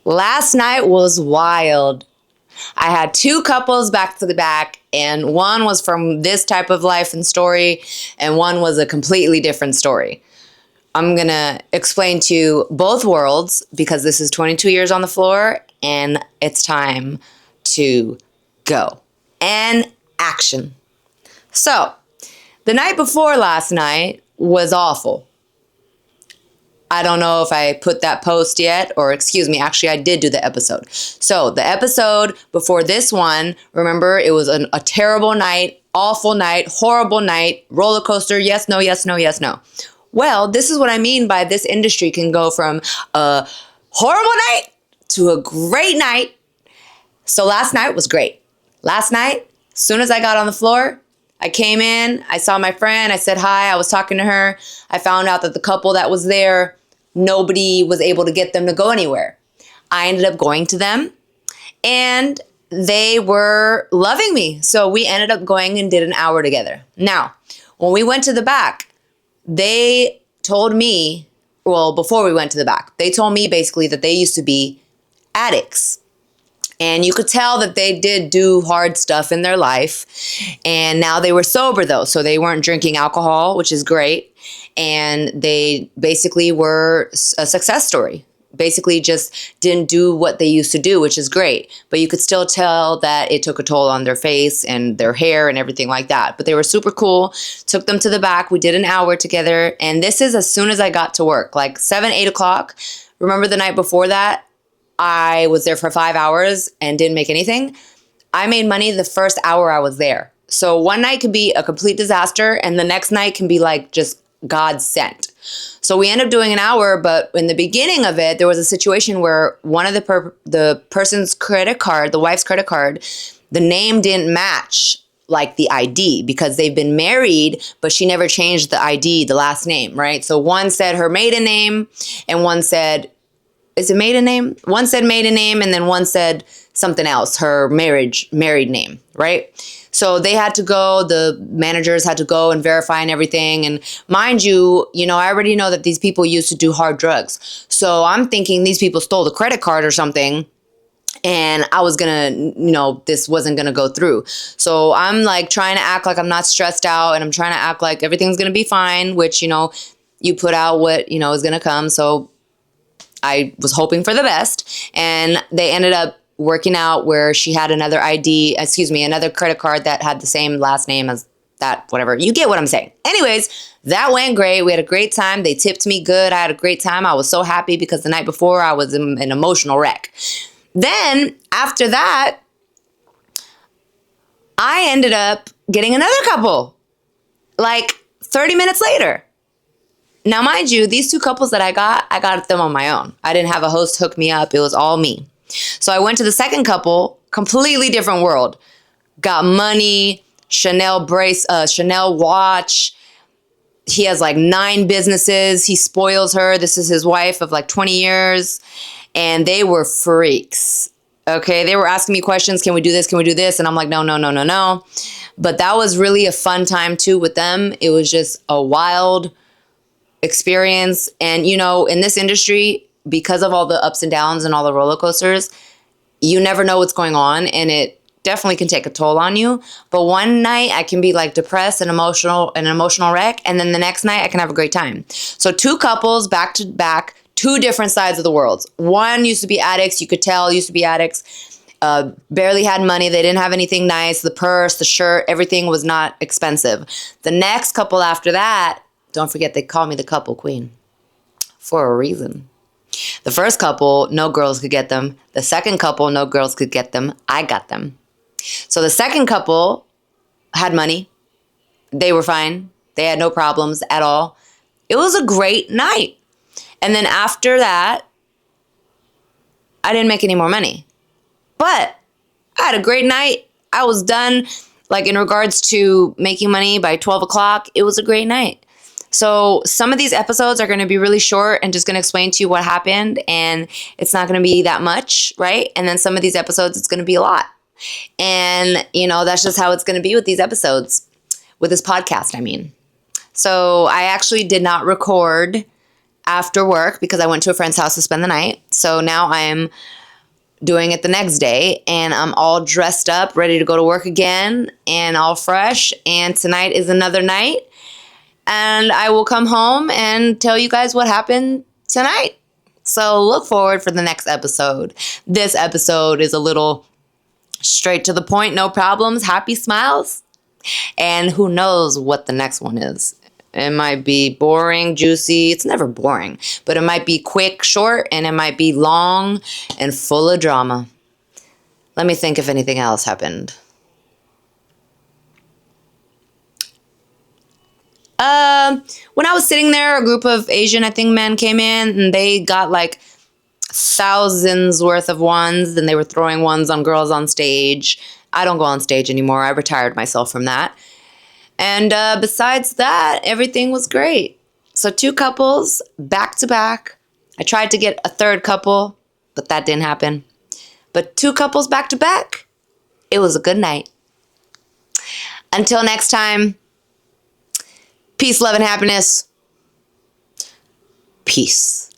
Last night was wild. I had two couples back to the back, and one was from this type of life and story, and one was a completely different story. I'm going to explain to you both worlds because this is 22 years on the floor, and it's time to go. And action. So, the night before last night was awful. I don't know if I put that post yet, or excuse me, actually I did do the episode. So the episode before this one, remember, it was a terrible night, awful night, horrible night, roller coaster, yes, no, yes, no, yes, no. Well, this is what I mean by this industry can go from a horrible night to a great night. So last night was great. Last night, as soon as I got on the floor, I came in, I saw my friend, I said hi, I was talking to her. I found out that the couple that was there, nobody was able to get them to go anywhere. I ended up going to them, and they were loving me. So we ended up going and did an hour together. Now, when we went to the back, they told me, well, before we went to the back, they told me basically that they used to be addicts. And you could tell that they did do hard stuff in their life. And now they were sober, though. So they weren't drinking alcohol, which is great. And they basically were a success story. Basically just didn't do what they used to do, which is great. But you could still tell that it took a toll on their face and their hair and everything like that. But they were super cool. Took them to the back. We did an hour together. And this is as soon as I got to work, like 7, 8 o'clock. Remember the night before that? I was there for 5 hours and didn't make anything. I made money the first hour I was there. So one night could be a complete disaster, and the next night can be like just God sent. So we ended up doing an hour, but in the beginning of it, there was a situation where one of the person's credit card, the wife's credit card, the name didn't match like the ID because they've been married, but she never changed the ID, the last name, right? So one said her maiden name, and one said, is it maiden name? One said maiden name, and then one said something else, her married name, right? So they had to go, the managers had to go and verify and everything. And mind you, I already know that these people used to do hard drugs. So I'm thinking these people stole the credit card or something. And I was gonna, this wasn't gonna go through. So I'm like trying to act like I'm not stressed out, and I'm trying to act like everything's gonna be fine, which, you put out what, is gonna come. So I was hoping for the best, and they ended up working out where she had another credit card that had the same last name as that, whatever. You get what I'm saying. Anyways, that went great. We had a great time. They tipped me good. I had a great time. I was so happy because the night before I was an emotional wreck. Then after that, I ended up getting another couple like 30 minutes later. Now, mind you, these two couples that I got them on my own. I didn't have a host hook me up. It was all me. So I went to the second couple, completely different world. Got money, Chanel watch. He has like 9 businesses. He spoils her. This is his wife of like 20 years. And they were freaks. Okay, they were asking me questions. Can we do this? Can we do this? And I'm like, no. But that was really a fun time too with them. It was just a wild experience. And, in this industry, because of all the ups and downs and all the roller coasters, you never know what's going on. And it definitely can take a toll on you. But one night I can be like depressed and an emotional wreck. And then the next night I can have a great time. So 2 couples back to back, 2 different sides of the world. One used to be addicts. You could tell used to be addicts. Barely had money. They didn't have anything nice. The purse, the shirt, everything was not expensive. The next couple after that, don't forget, they call me the couple queen for a reason. The first couple, no girls could get them. The second couple, no girls could get them. I got them. So the second couple had money. They were fine. They had no problems at all. It was a great night. And then after that, I didn't make any more money. But I had a great night. I was done, like in regards to making money by 12 o'clock. It was a great night. So some of these episodes are going to be really short and just going to explain to you what happened, and it's not going to be that much, right? And then some of these episodes, it's going to be a lot. And, that's just how it's going to be with these episodes, with this podcast, I mean. So I actually did not record after work because I went to a friend's house to spend the night. So now I'm doing it the next day, and I'm all dressed up, ready to go to work again, and all fresh. And tonight is another night. And I will come home and tell you guys what happened tonight. So look forward for the next episode. This episode is a little straight to the point, no problems, happy smiles. And who knows what the next one is. It might be boring, juicy. It's never boring. But it might be quick, short, and it might be long and full of drama. Let me think if anything else happened. When I was sitting there, a group of Asian, I think, men came in, and they got like thousands worth of ones, and they were throwing ones on girls on stage. I don't go on stage anymore. I retired myself from that. And besides that, everything was great. So 2 couples back to back. I tried to get a third couple, but that didn't happen. But 2 couples back to back, it was a good night. Until next time, peace, love, and happiness. Peace.